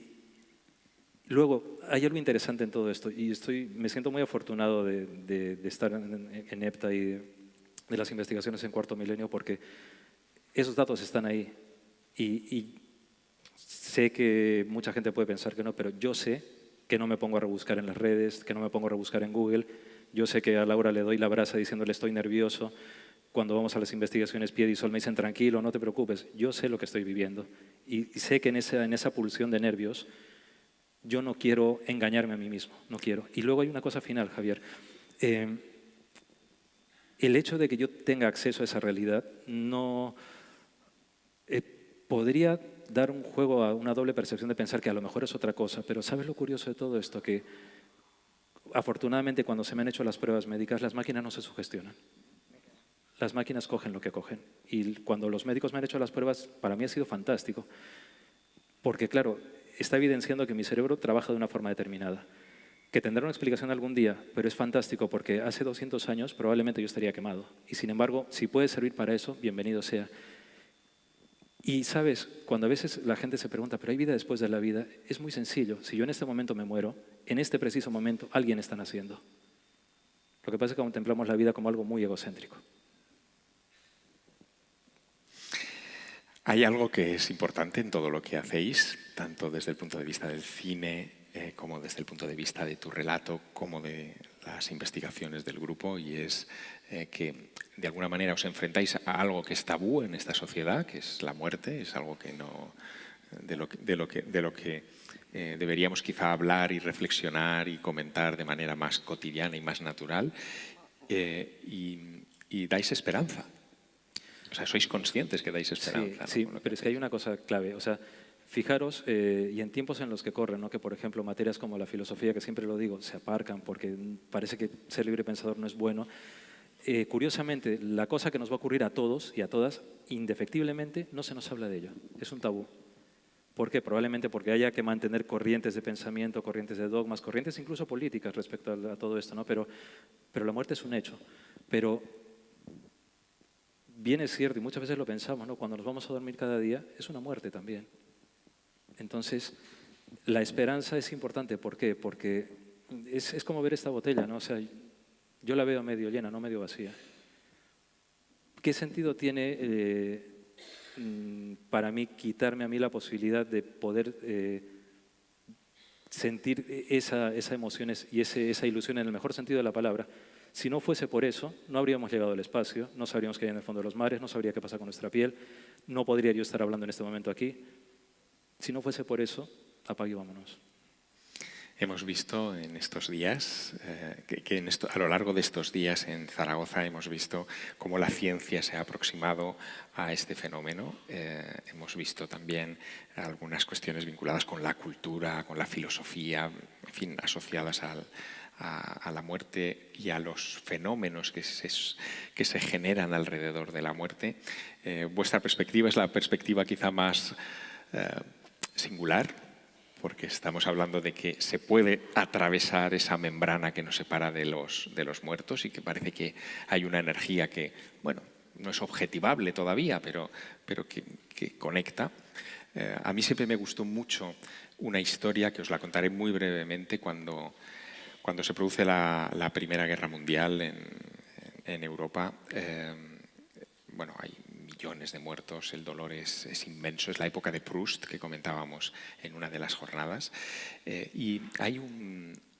luego, hay algo interesante en todo esto y me siento muy afortunado de estar en EPTA y de las investigaciones en Cuarto Milenio porque esos datos están ahí y sé que mucha gente puede pensar que no, pero yo sé que no me pongo a rebuscar en las redes, que no me pongo a rebuscar en Google. Yo sé que a Laura le doy la brasa diciéndole estoy nervioso. Cuando vamos a las investigaciones, Pied y Sol me dicen tranquilo, no te preocupes. Yo sé lo que estoy viviendo y sé que en esa pulsión de nervios yo no quiero engañarme a mí mismo, no quiero. Y luego hay una cosa final, Javier. El hecho de que yo tenga acceso a esa realidad no podría dar un juego a una doble percepción de pensar que a lo mejor es otra cosa, pero ¿sabes lo curioso de todo esto? Que afortunadamente cuando se me han hecho las pruebas médicas, las máquinas no se sugestionan. Las máquinas cogen lo que cogen. Y cuando los médicos me han hecho las pruebas, para mí ha sido fantástico. Porque, claro, está evidenciando que mi cerebro trabaja de una forma determinada. Que tendrá una explicación algún día, pero es fantástico porque hace 200 años probablemente yo estaría quemado. Y sin embargo, si puede servir para eso, bienvenido sea. Y sabes, cuando a veces la gente se pregunta, ¿pero hay vida después de la vida? Es muy sencillo. Si yo en este momento me muero, en este preciso momento alguien está naciendo. Lo que pasa es que contemplamos la vida como algo muy egocéntrico. Hay algo que es importante en todo lo que hacéis, tanto desde el punto de vista del cine, como desde el punto de vista de tu relato, como de las investigaciones del grupo, y es que de alguna manera os enfrentáis a algo que es tabú en esta sociedad, que es la muerte, es algo que no, de lo que deberíamos quizá hablar y reflexionar y comentar de manera más cotidiana y más natural, y dais esperanza. O sea, sois conscientes que dais esperanza. Sí, ¿no? pero es que hay una cosa clave. O sea, fijaros, y en tiempos en los que corren, ¿no? Que por ejemplo materias como la filosofía, que siempre lo digo, se aparcan porque parece que ser libre pensador no es bueno. Curiosamente, la cosa que nos va a ocurrir a todos y a todas, indefectiblemente, no se nos habla de ello. Es un tabú. ¿Por qué? Probablemente porque haya que mantener corrientes de pensamiento, corrientes de dogmas, corrientes incluso políticas respecto a todo esto, ¿no? Pero la muerte es un hecho. Pero bien es cierto, y muchas veces lo pensamos, ¿no? Cuando nos vamos a dormir cada día, es una muerte también. Entonces, la esperanza es importante. ¿Por qué? Porque es como ver esta botella, ¿no? O sea, yo la veo medio llena, no medio vacía. ¿Qué sentido tiene para mí quitarme a mí la posibilidad de poder sentir esas emociones y esa ilusión en el mejor sentido de la palabra? Si no fuese por eso, no habríamos llegado al espacio, no sabríamos qué hay en el fondo de los mares, no sabría qué pasa con nuestra piel, no podría yo estar hablando en este momento aquí. Si no fuese por eso, apague y vámonos. Hemos visto en estos días, a lo largo de estos días en Zaragoza hemos visto cómo la ciencia se ha aproximado a este fenómeno. Hemos visto también algunas cuestiones vinculadas con la cultura, con la filosofía, en fin, asociadas a la muerte y a los fenómenos que se generan alrededor de la muerte. Vuestra perspectiva es la perspectiva quizá más singular, porque estamos hablando de que se puede atravesar esa membrana que nos separa de los muertos y que parece que hay una energía que, bueno, no es objetivable todavía, pero que conecta. A mí siempre me gustó mucho una historia que os la contaré muy brevemente cuando se produce la Primera Guerra Mundial en Europa. Bueno, hay millones de muertos, el dolor es inmenso, es la época de Proust que comentábamos en una de las jornadas, y hay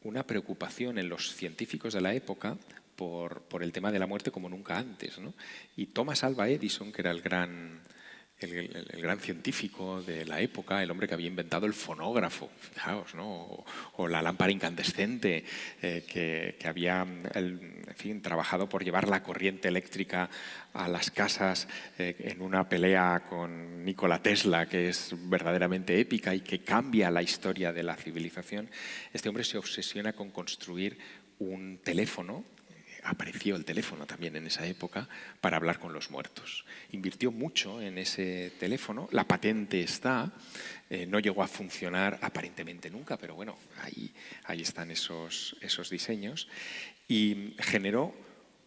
una preocupación en los científicos de la época por el tema de la muerte como nunca antes, ¿no? Y Thomas Alva Edison, que era el gran científico de la época, el hombre que había inventado el fonógrafo, fijaos, ¿no? o la lámpara incandescente, que había, en fin, trabajado por llevar la corriente eléctrica a las casas en una pelea con Nikola Tesla, que es verdaderamente épica y que cambia la historia de la civilización. Este hombre se obsesiona con construir un teléfono. Apareció el teléfono también en esa época para hablar con los muertos. Invirtió mucho en ese teléfono, la patente está, no llegó a funcionar aparentemente nunca, pero bueno, ahí están esos diseños, y generó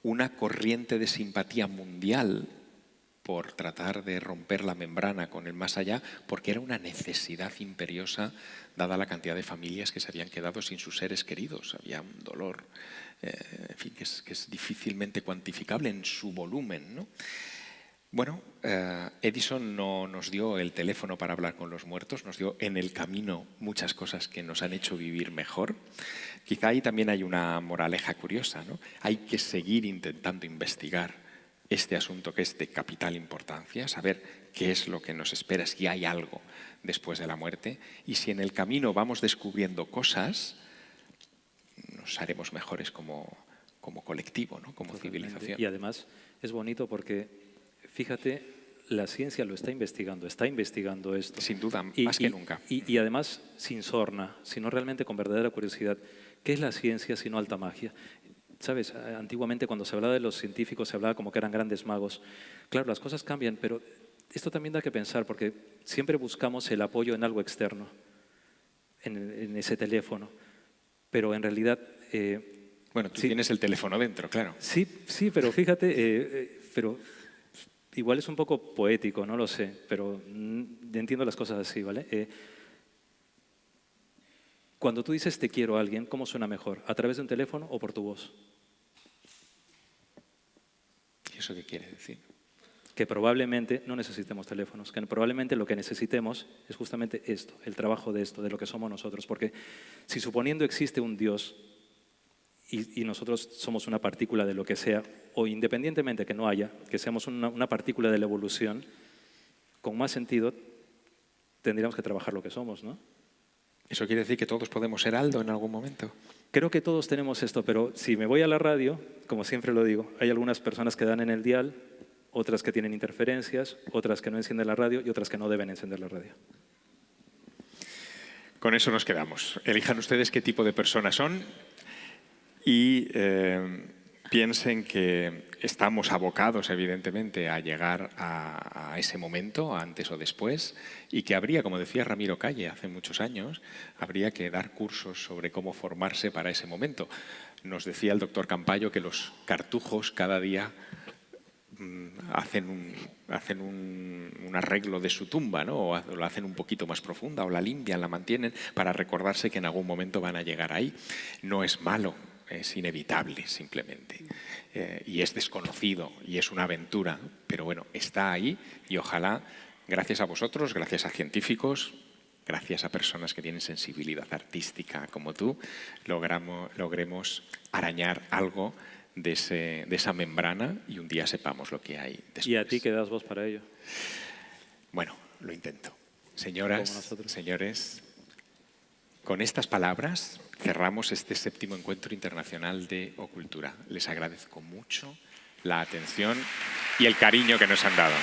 una corriente de simpatía mundial por tratar de romper la membrana con el más allá, porque era una necesidad imperiosa dada la cantidad de familias que se habían quedado sin sus seres queridos. Había un dolor, en fin, que es difícilmente cuantificable en su volumen, ¿no? Bueno, Edison no nos dio el teléfono para hablar con los muertos, nos dio en el camino muchas cosas que nos han hecho vivir mejor. Quizá ahí también hay una moraleja curiosa, ¿no? Hay que seguir intentando investigar este asunto que es de capital importancia, saber qué es lo que nos espera, si hay algo después de la muerte, y si en el camino vamos descubriendo cosas, nos haremos mejores como colectivo, ¿no? Como civilización. Y además es bonito porque, fíjate, la ciencia lo está investigando esto. Sin duda, más que nunca. Y además sin sorna, sino realmente con verdadera curiosidad. ¿Qué es la ciencia sino alta magia? ¿Sabes? Antiguamente cuando se hablaba de los científicos se hablaba como que eran grandes magos. Claro, las cosas cambian, pero esto también da que pensar porque siempre buscamos el apoyo en algo externo, en ese teléfono. Pero en realidad... bueno, tú tienes el teléfono dentro, claro. Sí, pero fíjate, pero igual es un poco poético, no lo sé, pero entiendo las cosas así, ¿vale? Cuando tú dices te quiero a alguien, ¿cómo suena mejor? ¿A través de un teléfono o por tu voz? ¿Y eso qué quiere decir? Que probablemente no necesitemos teléfonos, que probablemente lo que necesitemos es justamente esto, el trabajo de esto, de lo que somos nosotros. Porque si suponiendo existe un Dios y nosotros somos una partícula de lo que sea, o independientemente que no haya, que seamos una partícula de la evolución, con más sentido tendríamos que trabajar lo que somos, ¿no? ¿Eso quiere decir que todos podemos ser Aldo en algún momento? Creo que todos tenemos esto, pero si me voy a la radio, como siempre lo digo, hay algunas personas que dan en el dial, otras que tienen interferencias, otras que no encienden la radio y otras que no deben encender la radio. Con eso nos quedamos. Elijan ustedes qué tipo de personas son y piensen que estamos abocados, evidentemente, a llegar a ese momento, antes o después, y que habría, como decía Ramiro Calle hace muchos años, habría que dar cursos sobre cómo formarse para ese momento. Nos decía el doctor Campayo que los cartujos cada día hacen un arreglo de su tumba, ¿no? O lo hacen un poquito más profunda, o la limpian, la mantienen, para recordarse que en algún momento van a llegar ahí. No es malo, es inevitable simplemente. Y es desconocido, y es una aventura, pero bueno, está ahí, y ojalá, gracias a vosotros, gracias a científicos, gracias a personas que tienen sensibilidad artística como tú, logremos arañar algo de esa membrana y un día sepamos lo que hay después. ¿Y a ti qué das vos para ello? Bueno, lo intento. Como Señoras, nosotros. señores, con estas palabras cerramos este 7º Encuentro Internacional de Ocultura. Les agradezco mucho la atención y el cariño que nos han dado.